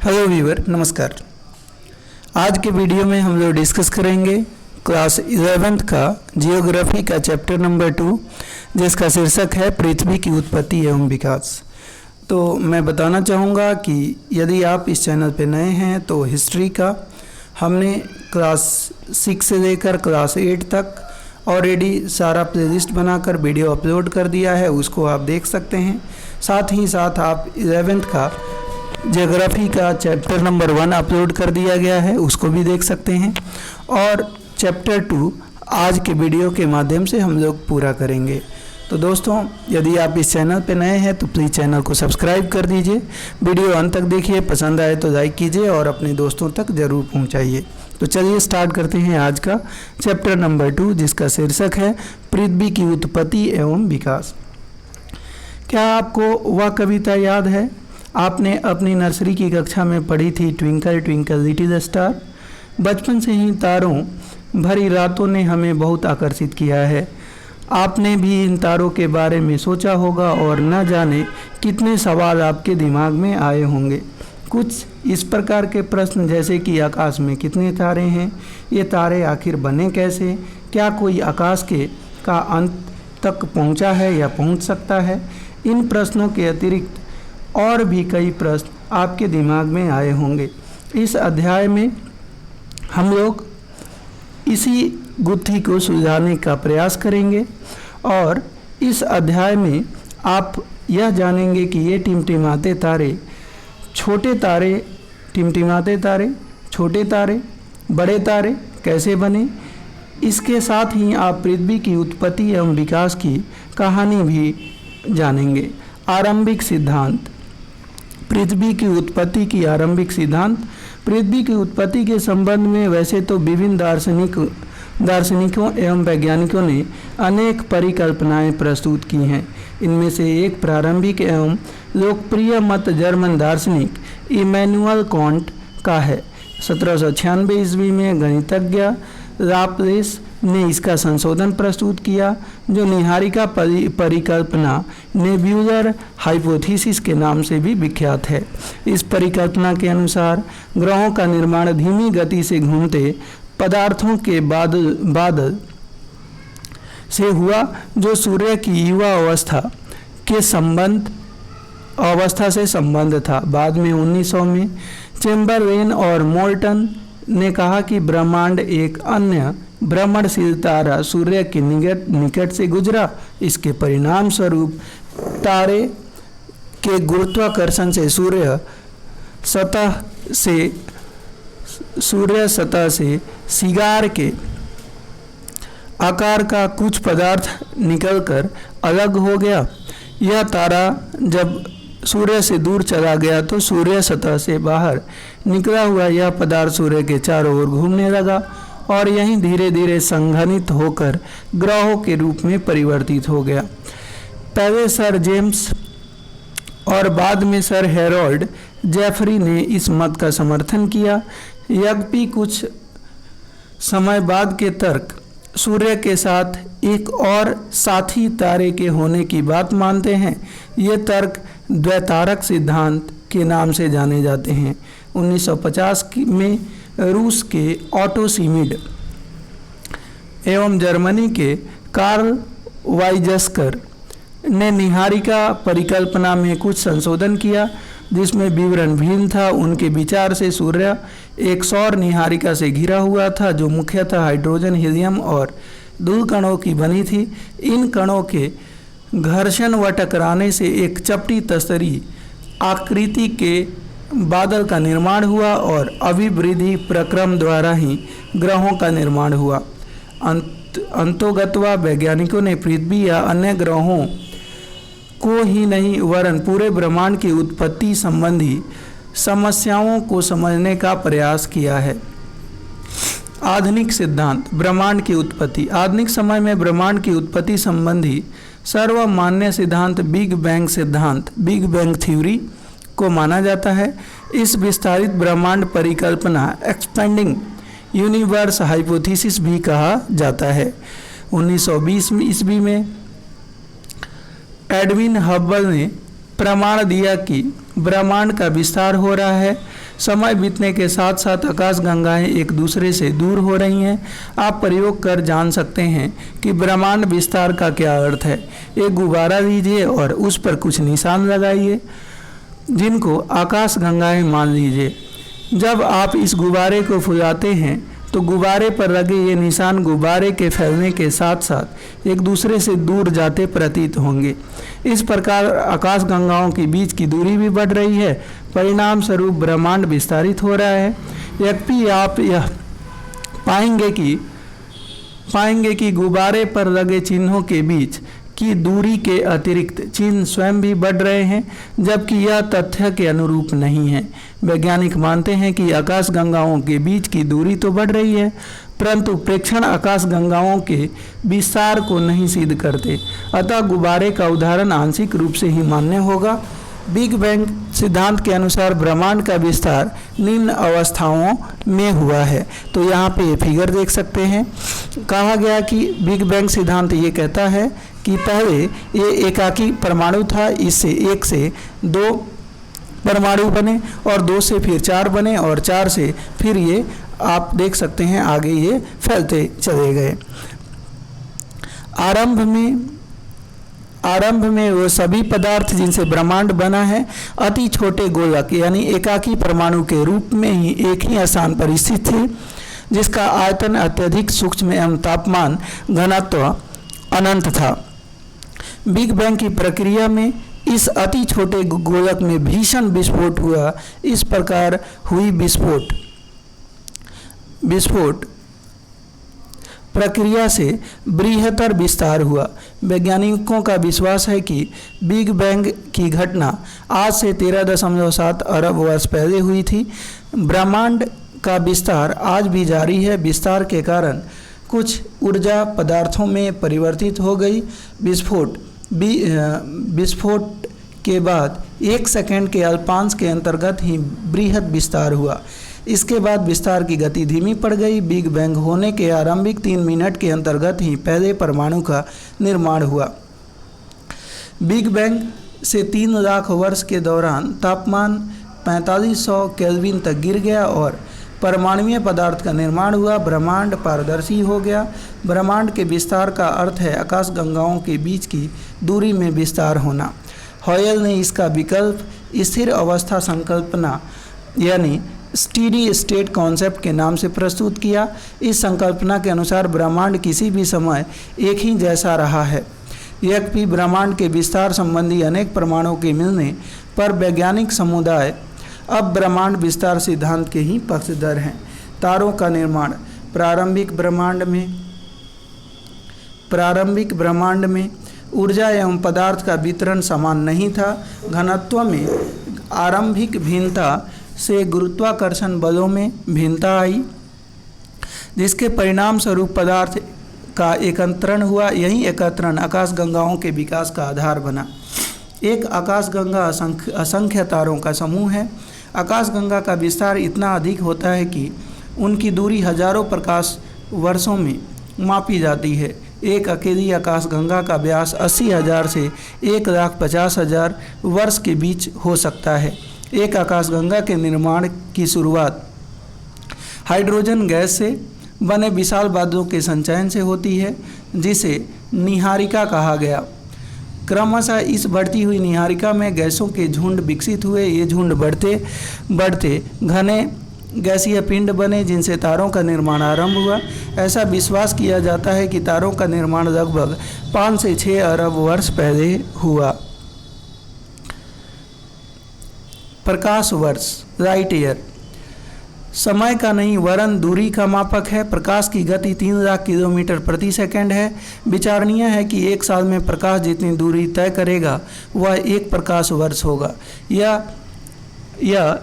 Hello viewer, नमस्कार। आज के वीडियो में हम लोग डिस्कस करेंगे क्लास 11th का जियोग्राफी का चैप्टर नंबर 2, जिसका शीर्षक है पृथ्वी की उत्पत्ति एवं विकास। तो मैं बताना चाहूँगा कि यदि आप इस चैनल पे नए हैं तो हिस्ट्री का हमने क्लास 6 से लेकर क्लास 8 तक ऑलरेडी सारा प्लेलिस्ट बनाकर वीडियो अपलोड कर दिया है, उसको आप देख सकते हैं। साथ ही साथ आप 11th का ज्योग्राफी का चैप्टर नंबर 1 अपलोड कर दिया गया है, उसको भी देख सकते हैं। और चैप्टर 2 आज के वीडियो के माध्यम से हम लोग पूरा करेंगे। तो दोस्तों, यदि आप इस चैनल पर नए हैं तो प्लीज़ चैनल को सब्सक्राइब कर दीजिए, वीडियो अंत तक देखिए, पसंद आए तो लाइक कीजिए और अपने दोस्तों तक ज़रूर पहुंचाइए। तो चलिए स्टार्ट करते हैं आज का चैप्टर नंबर 2, जिसका शीर्षक है पृथ्वी की उत्पत्ति एवं विकास। क्या आपको वह कविता याद है? आपने अपनी नर्सरी की कक्षा में पढ़ी थी, ट्विंकल ट्विंकल लिटिल स्टार। बचपन से ही तारों भरी रातों ने हमें बहुत आकर्षित किया है। आपने भी इन तारों के बारे में सोचा होगा और न जाने कितने सवाल आपके दिमाग में आए होंगे। कुछ इस प्रकार के प्रश्न जैसे कि आकाश में कितने तारे हैं, ये तारे आखिर बने कैसे, क्या कोई आकाश का अंत तक पहुंचा है या पहुंच सकता है। इन प्रश्नों के अतिरिक्त और भी कई प्रश्न आपके दिमाग में आए होंगे। इस अध्याय में हम लोग इसी गुत्थी को सुलझाने का प्रयास करेंगे और इस अध्याय में आप यह जानेंगे कि ये टिमटिमाते तारे, छोटे तारे, टिमटिमाते तारे, छोटे तारे, बड़े तारे कैसे बने। इसके साथ ही आप पृथ्वी की उत्पत्ति एवं विकास की कहानी भी जानेंगे। आरंभिक सिद्धांत, पृथ्वी की उत्पत्ति की आरंभिक सिद्धांत। पृथ्वी की उत्पत्ति के संबंध में वैसे तो विभिन्न दार्शनिकों एवं वैज्ञानिकों ने अनेक परिकल्पनाएं प्रस्तुत की हैं। इनमें से एक प्रारंभिक एवं लोकप्रिय मत जर्मन दार्शनिक इमैनुअल कांट का है। 1796 ईस्वी में गणितज्ञ लाप्लेस ने इसका संशोधन प्रस्तुत किया, जो निहारिका परिकल्पना नेब्यूलर हाइपोथेसिस के नाम से भी विख्यात है। इस परिकल्पना के अनुसार ग्रहों का निर्माण धीमी गति से घूमते पदार्थों के बादल से हुआ, जो सूर्य की युवा अवस्था से संबंध था। बाद में 1900 में चेम्बरलेन और मोल्टन ने कहा कि ब्रह्मांड एक अन्य भ्रमणशील तारा सूर्य के निकट से गुजरा। इसके परिणाम स्वरूप तारे के गुरुत्वाकर्षण से सूर्य सतह से सिगार के आकार का कुछ पदार्थ निकलकर अलग हो गया। यह तारा जब सूर्य से दूर चला गया तो सूर्य सतह से बाहर निकला हुआ यह पदार्थ सूर्य के चारों ओर घूमने लगा और यहीं धीरे धीरे संघनित होकर ग्रहों के रूप में परिवर्तित हो गया। पहले सर जेम्स और बाद में सर हेरोल्ड जेफरी ने इस मत का समर्थन किया। यद्यपि कुछ समय बाद के तर्क सूर्य के साथ एक और साथी तारे के होने की बात मानते हैं। ये तर्क द्वैतारक सिद्धांत के नाम से जाने जाते हैं। 1950 में रूस के ऑटो शिमिड एवं जर्मनी के कार्ल वाइजस्कर ने निहारिका परिकल्पना में कुछ संशोधन किया, जिसमें विवरण भिन्न था। उनके विचार से सूर्य एक सौर निहारिका से घिरा हुआ था, जो मुख्यतः हाइड्रोजन, हीलियम और धूल कणों की बनी थी। इन कणों के घर्षण व टकराने से एक चपटी तस्तरी आकृति के बादल का निर्माण हुआ और अभिवृद्धि प्रक्रम द्वारा ही ग्रहों का निर्माण हुआ। अंतोगत्वा वैज्ञानिकों ने पृथ्वी या अन्य ग्रहों को ही नहीं वरन पूरे ब्रह्मांड की उत्पत्ति संबंधी समस्याओं को समझने का प्रयास किया है। आधुनिक सिद्धांत, ब्रह्मांड की उत्पत्ति। आधुनिक समय में ब्रह्मांड की उत्पत्ति संबंधी सर्वमान्य सिद्धांत बिग बैंग सिद्धांत, बिग बैंग थ्योरी को माना जाता है। इस विस्तारित ब्रह्मांड परिकल्पना एक्सपेंडिंग यूनिवर्स हाइपोथेसिस भी कहा जाता है। 1920 ईस्वी में एडविन हब्बल ने प्रमाण दिया कि ब्रह्मांड का विस्तार हो रहा है। समय बीतने के साथ साथ आकाशगंगाएं एक दूसरे से दूर हो रही हैं। आप प्रयोग कर जान सकते हैं कि ब्रह्मांड विस्तार का क्या अर्थ है। एक गुब्बारा लीजिए और उस पर कुछ निशान लगाइए जिनको आकाशगंगाएं मान लीजिए। जब आप इस गुब्बारे को फुलाते हैं तो गुब्बारे पर लगे ये निशान गुब्बारे के फैलने के साथ साथ एक दूसरे से दूर जाते प्रतीत होंगे। इस प्रकार आकाशगंगाओं के बीच की दूरी भी बढ़ रही है, परिणाम स्वरूप ब्रह्मांड विस्तारित हो रहा है। यद्यपि आप यह पाएंगे कि गुब्बारे पर लगे चिन्हों के बीच की दूरी के अतिरिक्त चिन्ह स्वयं भी बढ़ रहे हैं, जबकि यह तथ्य के अनुरूप नहीं है। वैज्ञानिक मानते हैं कि आकाशगंगाओं के बीच की दूरी तो बढ़ रही है, परंतु प्रेक्षण आकाशगंगाओं के विस्तार को नहीं सिद्ध करते। अतः गुब्बारे का उदाहरण आंशिक रूप से ही मान्य होगा। बिग बैंग सिद्धांत के अनुसार ब्रह्मांड का विस्तार निम्न अवस्थाओं में हुआ है। तो यहाँ पे ये फिगर देख सकते हैं। कहा गया कि बिग बैंग सिद्धांत ये कहता है कि पहले ये एकाकी परमाणु था, इससे 1 से 2 परमाणु बने और 2 से फिर 4 बने और 4 से फिर ये आप देख सकते हैं आगे ये फैलते चले गए। आरंभ में वो सभी पदार्थ जिनसे ब्रह्मांड बना है अति छोटे गोलक यानी एकाकी परमाणु के रूप में ही एक ही स्थान पर स्थित थे, जिसका आयतन अत्यधिक सूक्ष्म एवं तापमान घनत्व अनंत था। बिग बैंग की प्रक्रिया में इस अति छोटे गोलक में भीषण विस्फोट हुआ। इस प्रकार हुई विस्फोट प्रक्रिया से बृहत्तर विस्तार हुआ। वैज्ञानिकों का विश्वास है कि बिग बैंग की घटना आज से 13.7 अरब वर्ष पहले हुई थी। ब्रह्मांड का विस्तार आज भी जारी है। विस्तार के कारण कुछ ऊर्जा पदार्थों में परिवर्तित हो गई। विस्फोट के बाद 1 सेकंड के अल्पांश के अंतर्गत ही बृहद विस्तार हुआ। इसके बाद विस्तार की गति धीमी पड़ गई। बिग बैंग होने के आरंभिक 3 मिनट के अंतर्गत ही पहले परमाणु का निर्माण हुआ। बिग बैंग से 3 लाख वर्ष के दौरान तापमान 4500 केल्विन तक गिर गया और परमाणुीय पदार्थ का निर्माण हुआ। ब्रह्मांड पारदर्शी हो गया। ब्रह्मांड के विस्तार का अर्थ है आकाशगंगाओं के बीच की दूरी में विस्तार होना। हॉयल ने इसका विकल्प स्थिर अवस्था संकल्पना यानी स्टीडी स्टेट कॉन्सेप्ट के नाम से प्रस्तुत किया। इस संकल्पना के अनुसार ब्रह्मांड किसी भी समय एक ही जैसा रहा है। यद्यपि ब्रह्मांड के विस्तार संबंधी अनेक प्रमाणों के मिलने पर वैज्ञानिक समुदाय अब ब्रह्मांड विस्तार सिद्धांत के ही पक्षधर हैं। तारों का निर्माण प्रारंभिक ब्रह्मांड में ऊर्जा एवं पदार्थ का वितरण समान नहीं था। घनत्व में आरंभिक भिन्नता से गुरुत्वाकर्षण बलों में भिन्नता आई, जिसके परिणाम स्वरूप पदार्थ का एकत्रण हुआ। यही एकत्रण आकाशगंगाओं के विकास का आधार बना। एक आकाशगंगा असंख्य तारों का समूह है। आकाशगंगा का विस्तार इतना अधिक होता है कि उनकी दूरी हजारों प्रकाश वर्षों में मापी जाती है। एक अकेली आकाशगंगा का व्यास 80,000 से 1,50,000 वर्ष के बीच हो सकता है। एक आकाशगंगा के निर्माण की शुरुआत हाइड्रोजन गैस से बने विशाल बादलों के संचयन से होती है, जिसे निहारिका कहा गया। क्रमशः इस बढ़ती हुई निहारिका में गैसों के झुंड विकसित हुए। ये झुंड बढ़ते बढ़ते घने गैसीय पिंड बने, जिनसे तारों का निर्माण आरंभ हुआ। ऐसा विश्वास किया जाता है कि तारों का निर्माण लगभग 5 से 6 अरब वर्ष पहले हुआ। प्रकाश वर्ष लाइट ईयर समय का नहीं वरन दूरी का मापक है। प्रकाश की गति 3 लाख किलोमीटर प्रति सेकंड है। विचारणीय है कि 1 साल में प्रकाश जितनी दूरी तय करेगा वह 1 प्रकाश वर्ष होगा। यह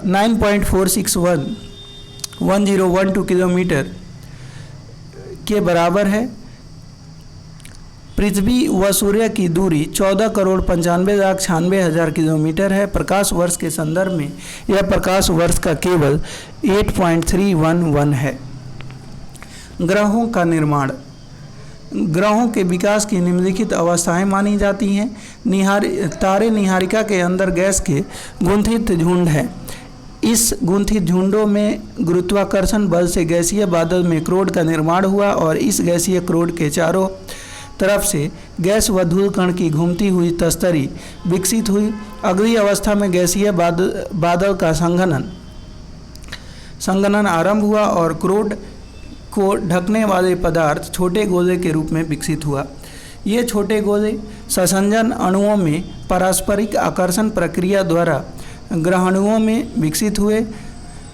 9.4611012 किलोमीटर के बराबर है। पृथ्वी व सूर्य की दूरी 14,95,96,000 किलोमीटर है। प्रकाश वर्ष के संदर्भ में यह प्रकाश वर्ष का केवल 8.311 है। ग्रहों का निर्माण ग्रहों के विकास की निम्नलिखित अवस्थाएं मानी जाती हैं। तारे निहारिका के अंदर गैस के गुंथित झुंड हैं। इस गुंथित झुंडों में गुरुत्वाकर्षण बल से गैसीय बादल में क्रोड का निर्माण हुआ और इस गैसीय क्रोड के चारों तरफ से गैस व धूल कण की घूमती हुई तस्तरी विकसित हुई। अगली अवस्था में गैसीय बादल का संघनन आरंभ हुआ और क्रोड को ढकने वाले पदार्थ छोटे गोले के रूप में विकसित हुआ। ये छोटे गोले संसंजन अणुओं में पारस्परिक आकर्षण प्रक्रिया द्वारा ग्रहाणुओं में विकसित हुए।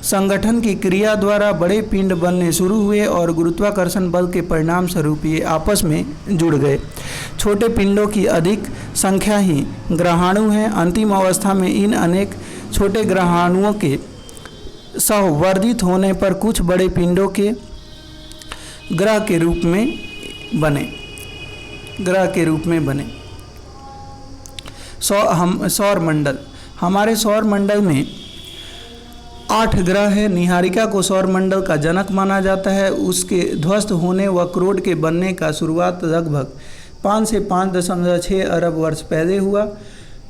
संगठन की क्रिया द्वारा बड़े पिंड बनने शुरू हुए और गुरुत्वाकर्षण बल के परिणाम स्वरूप ये आपस में जुड़ गए। छोटे पिंडों की अधिक संख्या ही ग्रहाणु हैं। अंतिम अवस्था में इन अनेक छोटे ग्रहाणुओं के सहवर्धित होने पर कुछ बड़े पिंडों के ग्रह के रूप में बने। सौर मंडल। हमारे सौर मंडल में 8 ग्रह है। निहारिका को सौर मंडल का जनक माना जाता है। उसके ध्वस्त होने व क्रोड के बनने का शुरुआत लगभग 5 से 5.6 अरब वर्ष पहले हुआ।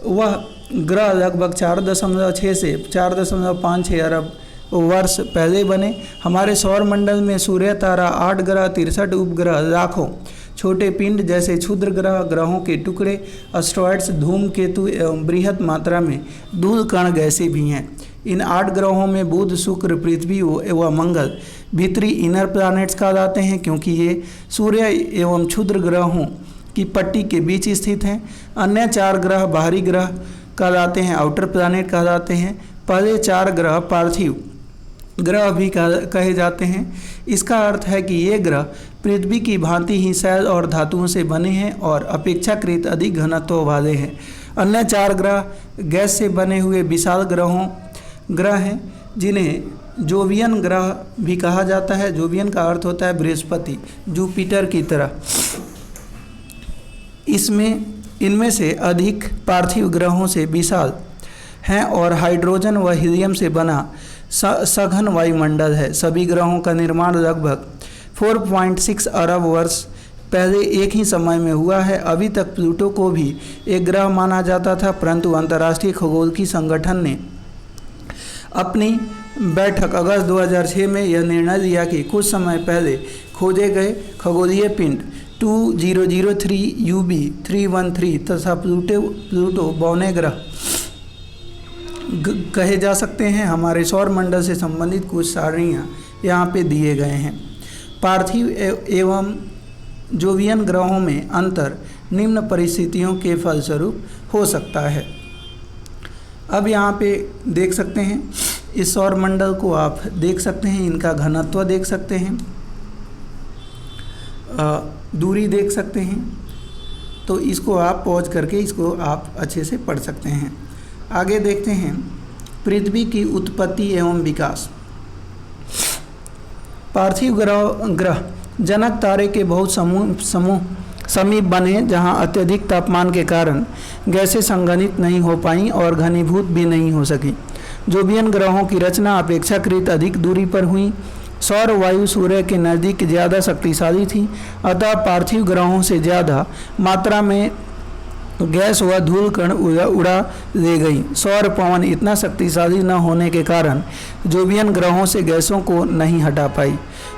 वह ग्रह लगभग 4.6 से 4.56 अरब वर्ष पहले बने। हमारे सौर मंडल में सूर्य, तारा, 8 ग्रह, 63 उपग्रह, लाखों छोटे पिंड जैसे क्षुद्र ग्रह, ग्रहों के टुकड़े, एस्टेरॉयड्स, धूमकेतु एवं बृहत मात्रा में धूल कण गैसें भी हैं। इन 8 ग्रहों में बुध, शुक्र, पृथ्वी एवं मंगल भीतरी इनर प्लैनेट्स कहलाते हैं, क्योंकि ये सूर्य एवं क्षुद्र ग्रहों की पट्टी के बीच स्थित हैं। अन्य 4 ग्रह बाहरी ग्रह कहलाते हैं, आउटर प्लैनेट कहलाते हैं। पहले 4 ग्रह पार्थिव ग्रह भी कहे जाते हैं। इसका अर्थ है कि ये ग्रह पृथ्वी की भांति ही सेल और धातुओं से बने हैं और अपेक्षाकृत अधिक घनत्व वाले हैं। अन्य 4 ग्रह गैस से बने हुए विशाल ग्रह हैं, जिन्हें जोवियन ग्रह भी कहा जाता है। जोवियन का अर्थ होता है बृहस्पति, जुपिटर की तरह। इनमें से अधिक पार्थिव ग्रहों से विशाल हैं और हाइड्रोजन व हीलियम से बना सघन वायुमंडल है। सभी ग्रहों का निर्माण लगभग 4.6 अरब वर्ष पहले एक ही समय में हुआ है। अभी तक प्लूटो को भी एक ग्रह माना जाता था, परंतु अंतर्राष्ट्रीय खगोलकी संगठन ने अपनी बैठक अगस्त 2006 में यह निर्णय लिया कि कुछ समय पहले खोजे गए खगोलीय पिंड 2003 UB 313 तथा प्लूटो बौने ग्रह कहे जा सकते हैं। हमारे सौर मंडल से संबंधित कुछ सारणियाँ यहाँ पे दिए गए हैं। पार्थिव एवं जोवियन ग्रहों में अंतर निम्न परिस्थितियों के फलस्वरूप हो सकता है। अब यहाँ पे देख सकते हैं, इस सौर मंडल को आप देख सकते हैं, इनका घनत्व देख सकते हैं, दूरी देख सकते हैं। तो इसको आप पॉज करके इसको आप अच्छे से पढ़ सकते हैं। आगे देखते हैं पृथ्वी की उत्पत्ति एवं विकास। पार्थिव ग्रह जनक तारे के बहुत समीप बने, जहां अत्यधिक तापमान के कारण गैसें संघनित नहीं हो पाईं और घनीभूत भी नहीं हो सकी। जोवियन ग्रहों की रचना अपेक्षाकृत अधिक दूरी पर हुई। सौर वायु सूर्य के नज़दीक ज़्यादा शक्तिशाली थी, अतः पार्थिव ग्रहों से ज़्यादा मात्रा में गैस व धूल कण उड़ा ले गई। सौर पवन इतना शक्तिशाली न होने के कारण जोवियन ग्रहों से गैसों को नहीं हटा पाई।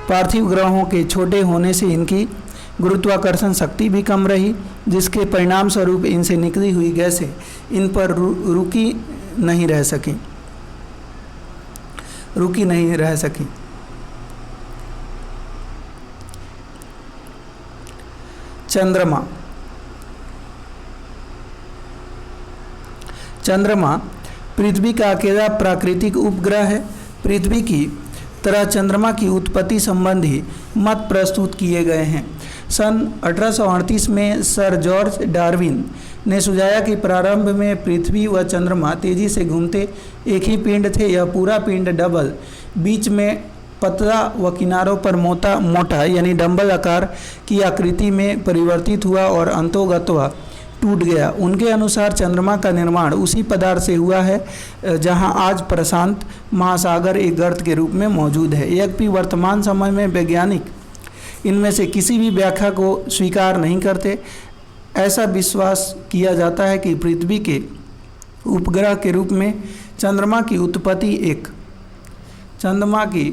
पार्थिव ग्रहों के छोटे होने से इनकी गुरुत्वाकर्षण शक्ति भी कम रही, जिसके परिणाम स्वरूप इनसे निकली हुई गैसें इन पर रुकी नहीं रह सकी। चंद्रमा पृथ्वी का अकेला प्राकृतिक उपग्रह है। पृथ्वी की तरह चंद्रमा की उत्पत्ति संबंधी मत प्रस्तुत किए गए हैं। सन 1838 में सर जॉर्ज डार्विन ने सुझाया कि प्रारंभ में पृथ्वी व चंद्रमा तेजी से घूमते एक ही पिंड थे। यह पूरा पिंड डबल, बीच में पतला व किनारों पर मोटा यानी डंबल आकार की आकृति में परिवर्तित हुआ और अंतोगत्वा टूट गया। उनके अनुसार चंद्रमा का निर्माण उसी पदार्थ से हुआ है जहां आज प्रशांत महासागर एक गर्त के रूप में मौजूद है। यद्यपि वर्तमान समय में वैज्ञानिक इनमें से किसी भी व्याख्या को स्वीकार नहीं करते। ऐसा विश्वास किया जाता है कि पृथ्वी के उपग्रह के रूप में चंद्रमा की उत्पत्ति चंद्रमा की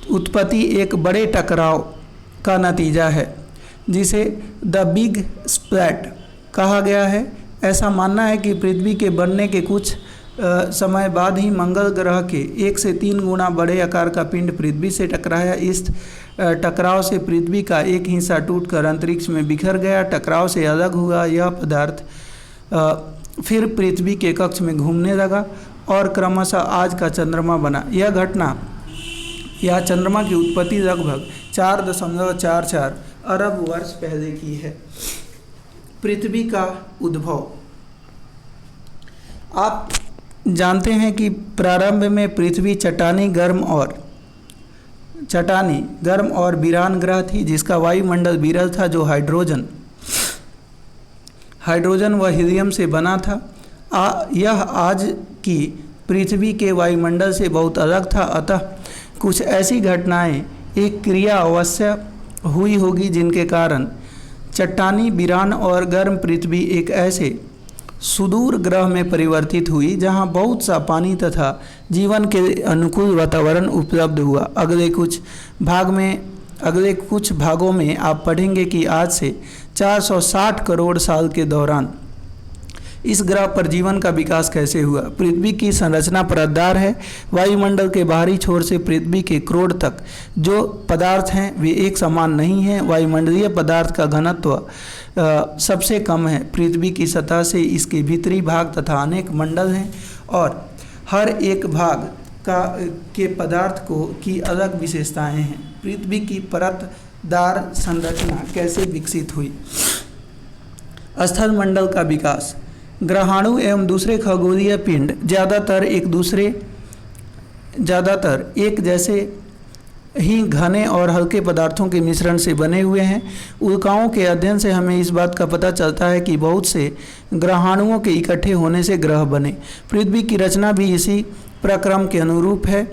उत्पत्ति एक बड़े टकराव का नतीजा है जिसे द बिग स्प्लैट कहा गया है। ऐसा मानना है कि पृथ्वी के बनने के कुछ समय बाद ही मंगल ग्रह के 1 से 3 गुना बड़े आकार का पिंड पृथ्वी से टकराया। इस टकराव से पृथ्वी का एक हिस्सा टूटकर अंतरिक्ष में बिखर गया, टकराव से अलग हुआ यह पदार्थ फिर पृथ्वी के कक्ष में घूमने लगा और क्रमशः आज का चंद्रमा बना। यह चंद्रमा की उत्पत्ति लगभग 4.44 अरब वर्ष पहले की है। पृथ्वी का उद्भव। आप जानते हैं कि प्रारंभ में पृथ्वी चट्टानी गर्म और वीरान ग्रह थी जिसका वायुमंडल विरल था, जो हाइड्रोजन व हीलियम से बना था। यह आज की पृथ्वी के वायुमंडल से बहुत अलग था। अतः कुछ ऐसी घटनाएं एक क्रिया अवश्य हुई होगी जिनके कारण चट्टानी वीरान और गर्म पृथ्वी एक ऐसे सुदूर ग्रह में परिवर्तित हुई जहां बहुत सा पानी तथा जीवन के अनुकूल वातावरण उपलब्ध हुआ। अगले कुछ भागों में आप पढ़ेंगे कि आज से 460 करोड़ साल के दौरान इस ग्रह पर जीवन का विकास कैसे हुआ। पृथ्वी की संरचना परतदार है। वायुमंडल के बाहरी छोर से पृथ्वी के क्रोड तक जो पदार्थ हैं वे एक समान नहीं हैं। वायुमंडलीय पदार्थ का घनत्व सबसे कम है। पृथ्वी की सतह से इसके भीतरी भाग तथा अनेक मंडल हैं और हर एक भाग के पदार्थ की अलग विशेषताएं हैं। पृथ्वी की परतदार संरचना कैसे विकसित हुई। स्थल मंडल का विकास। ग्रहाणु एवं दूसरे खगोलीय पिंड ज़्यादातर एक जैसे ही घने और हल्के पदार्थों के मिश्रण से बने हुए हैं। उल्काओं के अध्ययन से हमें इस बात का पता चलता है कि बहुत से ग्रहाणुओं के इकट्ठे होने से ग्रह बने। पृथ्वी की रचना भी इसी प्रक्रम के अनुरूप है।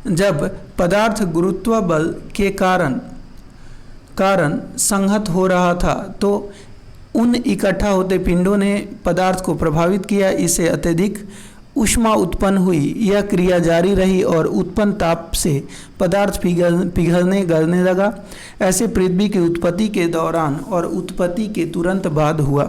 जब पदार्थ गुरुत्व बल के कारण संहत हो रहा था तो उन इकट्ठा होते पिंडों ने पदार्थ को प्रभावित किया। इससे अत्यधिक ऊष्मा उत्पन्न हुई। यह क्रिया जारी रही और उत्पन्न ताप से पदार्थ पिघलने गलने लगा। ऐसे पृथ्वी की उत्पत्ति के दौरान और उत्पत्ति के तुरंत बाद हुआ।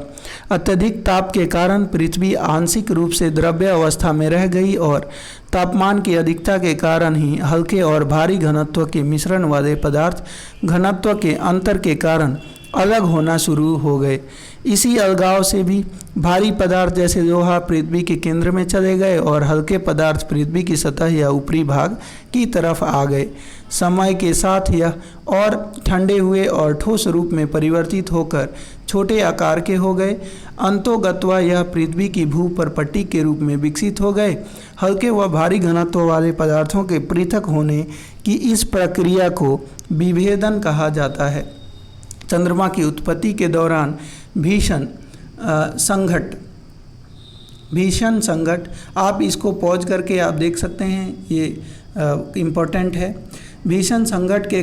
अत्यधिक ताप के कारण पृथ्वी आंशिक रूप से द्रव्य अवस्था में रह गई और तापमान की अधिकता के कारण ही हल्के और भारी घनत्व के मिश्रण वाले पदार्थ घनत्व के अंतर के कारण अलग होना शुरू हो गए। इसी अलगाव से भी भारी पदार्थ जैसे लोहा पृथ्वी के केंद्र में चले गए और हल्के पदार्थ पृथ्वी की सतह या ऊपरी भाग की तरफ आ गए। समय के साथ यह और ठंडे हुए और ठोस रूप में परिवर्तित होकर छोटे आकार के हो गए। अंतोगत्वा यह पृथ्वी की भू पर पट्टी के रूप में विकसित हो गए। हल्के व भारी घनत्व वाले पदार्थों के पृथक होने की इस प्रक्रिया को विभेदन कहा जाता है। चंद्रमा की उत्पत्ति के दौरान भीषण संघट आप इसको पॉज करके आप देख सकते हैं, ये इम्पोर्टेंट है। भीषण संघट के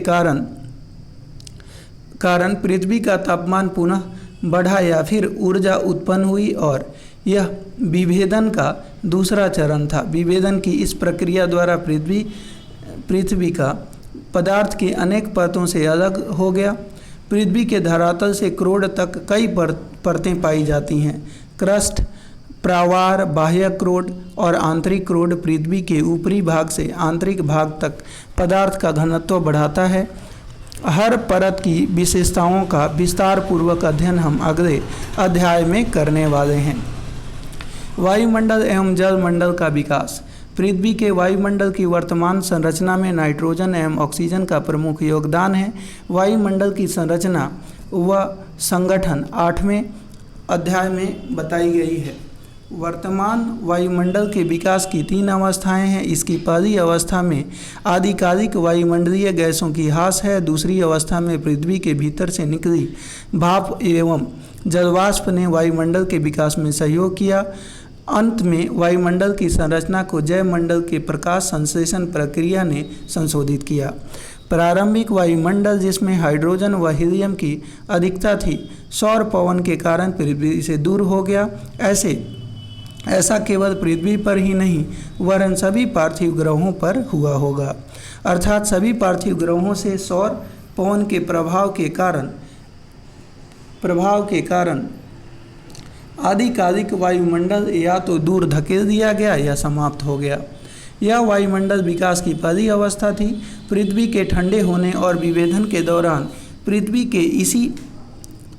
कारण पृथ्वी का तापमान पुनः बढ़ा या फिर ऊर्जा उत्पन्न हुई और यह विभेदन का दूसरा चरण था। विभेदन की इस प्रक्रिया द्वारा पृथ्वी का पदार्थ की अनेक परतों से अलग हो गया। पृथ्वी के धरातल से क्रोड तक कई परतें पाई जाती हैं। क्रस्ट, प्रावार, बाह्य क्रोड और आंतरिक क्रोड पृथ्वी के ऊपरी भाग से आंतरिक भाग तक पदार्थ का घनत्व बढ़ाता है। हर परत की विशेषताओं का विस्तार पूर्वक अध्ययन हम अगले अध्याय में करने वाले हैं। वायुमंडल एवं जलमंडल का विकास। पृथ्वी के वायुमंडल की वर्तमान संरचना में नाइट्रोजन एवं ऑक्सीजन का प्रमुख योगदान है। वायुमंडल की संरचना व संगठन 8वें अध्याय में बताई गई है। वर्तमान वायुमंडल के विकास की 3 अवस्थाएं हैं। इसकी पहली अवस्था में आदिकालिक वायुमंडलीय गैसों की हास है। दूसरी अवस्था में पृथ्वी के भीतर से निकली भाप एवं जलवाष्प ने वायुमंडल के विकास में सहयोग किया। अंत में वायुमंडल की संरचना को जैवमंडल के प्रकाश संश्लेषण प्रक्रिया ने संशोधित किया। प्रारंभिक वायुमंडल जिसमें हाइड्रोजन व हीलियम की अधिकता थी सौर पवन के कारण पृथ्वी से दूर हो गया। ऐसा केवल पृथ्वी पर ही नहीं वरन सभी पार्थिव ग्रहों पर हुआ होगा। अर्थात सभी पार्थिव ग्रहों से सौर पवन के प्रभाव के कारण आदिकालिक वायुमंडल या तो दूर धकेल दिया गया या समाप्त हो गया। यह वायुमंडल विकास की पहली अवस्था थी। पृथ्वी के ठंडे होने और विभेदन के दौरान पृथ्वी के इसी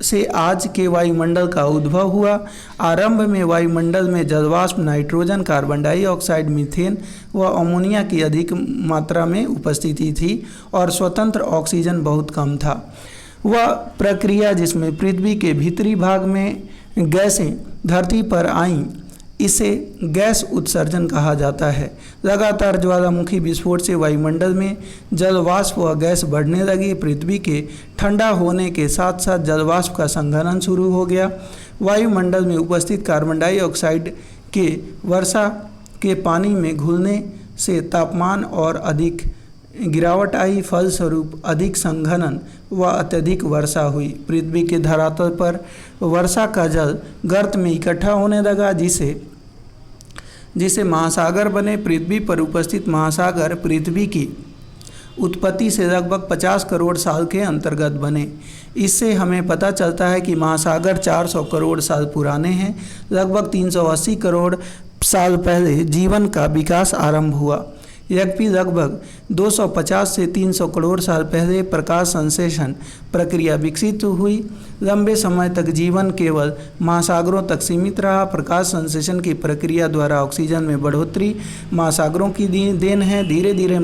से आज के वायुमंडल का उद्भव हुआ। आरंभ में वायुमंडल में जलवाष्प, नाइट्रोजन, कार्बन डाइऑक्साइड, मीथेन व अमोनिया की अधिक मात्रा में उपस्थिति थी और स्वतंत्र ऑक्सीजन बहुत कम था। वह प्रक्रिया जिसमें पृथ्वी के भीतरी भाग में गैसें धरती पर आईं, इसे गैस उत्सर्जन कहा जाता है। लगातार ज्वालामुखी विस्फोट से वायुमंडल में जलवाष्प व गैस बढ़ने लगी। पृथ्वी के ठंडा होने के साथ साथ जलवाष्प का संघनन शुरू हो गया। वायुमंडल में उपस्थित कार्बन डाइऑक्साइड के वर्षा के पानी में घुलने से तापमान और अधिक गिरावट आई। फलस्वरूप अधिक संघनन व अत्यधिक वर्षा हुई। पृथ्वी के धरातल पर वर्षा का जल गर्त में इकट्ठा होने लगा जिसे महासागर बने। पृथ्वी पर उपस्थित महासागर पृथ्वी की उत्पत्ति से लगभग 50 करोड़ साल के अंतर्गत बने। इससे हमें पता चलता है कि महासागर 400 करोड़ साल पुराने हैं। लगभग 380 करोड़ साल पहले जीवन का विकास आरंभ हुआ। यद्यपि लगभग 250 से 300 करोड़ साल पहले प्रकाश संश्लेषण प्रक्रिया विकसित हुई। लंबे समय तक जीवन केवल महासागरों तक सीमित रहा। प्रकाश संश्लेषण की प्रक्रिया द्वारा ऑक्सीजन में बढ़ोतरी महासागरों की देन है। धीरे धीरे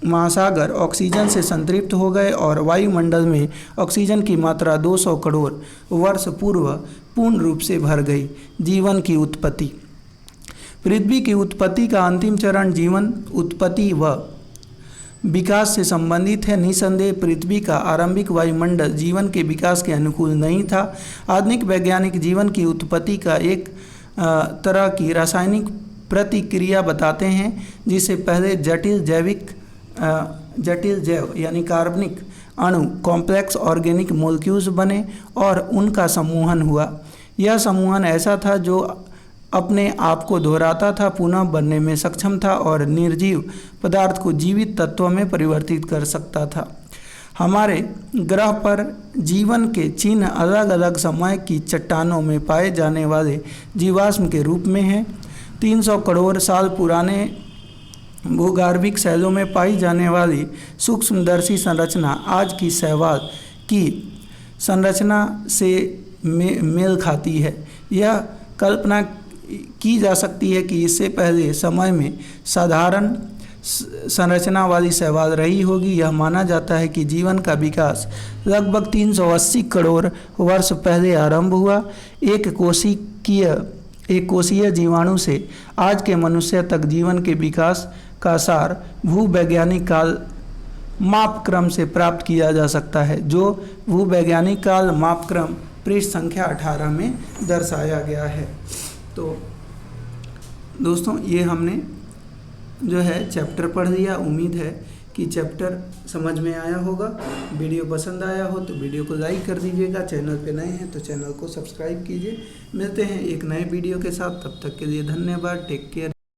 महासागर ऑक्सीजन से संतृप्त हो गए और वायुमंडल में ऑक्सीजन की मात्रा 200 करोड़ वर्ष पूर्व पूर्ण रूप से भर गई। जीवन की उत्पत्ति। पृथ्वी की उत्पत्ति का अंतिम चरण जीवन उत्पत्ति व विकास से संबंधित है। निसंदेह पृथ्वी का आरंभिक वायुमंडल जीवन के विकास के अनुकूल नहीं था। आधुनिक वैज्ञानिक जीवन की उत्पत्ति का एक तरह की रासायनिक प्रतिक्रिया बताते हैं जिसे पहले जटिल जैव यानी कार्बनिक अणु कॉम्प्लेक्स ऑर्गेनिक मोलिक्यूल्स बने और उनका समूहन हुआ। यह समूहन ऐसा था जो अपने आप को दोहराता था, पुनः बनने में सक्षम था और निर्जीव पदार्थ को जीवित तत्वों में परिवर्तित कर सकता था। हमारे ग्रह पर जीवन के चिन्ह अलग अलग समय की चट्टानों में पाए जाने वाले जीवाश्म के रूप में हैं। 300 करोड़ साल पुराने भूगर्भिक शैलों में पाई जाने वाली सूक्ष्मदर्शी संरचना आज की शैवाल की संरचना से मेल खाती है। यह कल्पना की जा सकती है कि इससे पहले समय में साधारण संरचना वाली शैवाल रही होगी। यह माना जाता है कि जीवन का विकास लगभग 380 करोड़ वर्ष पहले आरंभ हुआ। एक कोशीय जीवाणु से आज के मनुष्य तक जीवन के विकास का सार भूवैज्ञानिक काल मापक्रम से प्राप्त किया जा सकता है, जो भूवैज्ञानिक काल मापक्रम पृष्ठ संख्या 18 में दर्शाया गया है। तो दोस्तों, ये हमने जो है चैप्टर पढ़ लिया। उम्मीद है कि चैप्टर समझ में आया होगा। वीडियो पसंद आया हो तो वीडियो को लाइक कर दीजिएगा। चैनल पे नए हैं तो चैनल को सब्सक्राइब कीजिए। मिलते हैं एक नए वीडियो के साथ, तब तक के लिए धन्यवाद। Take care.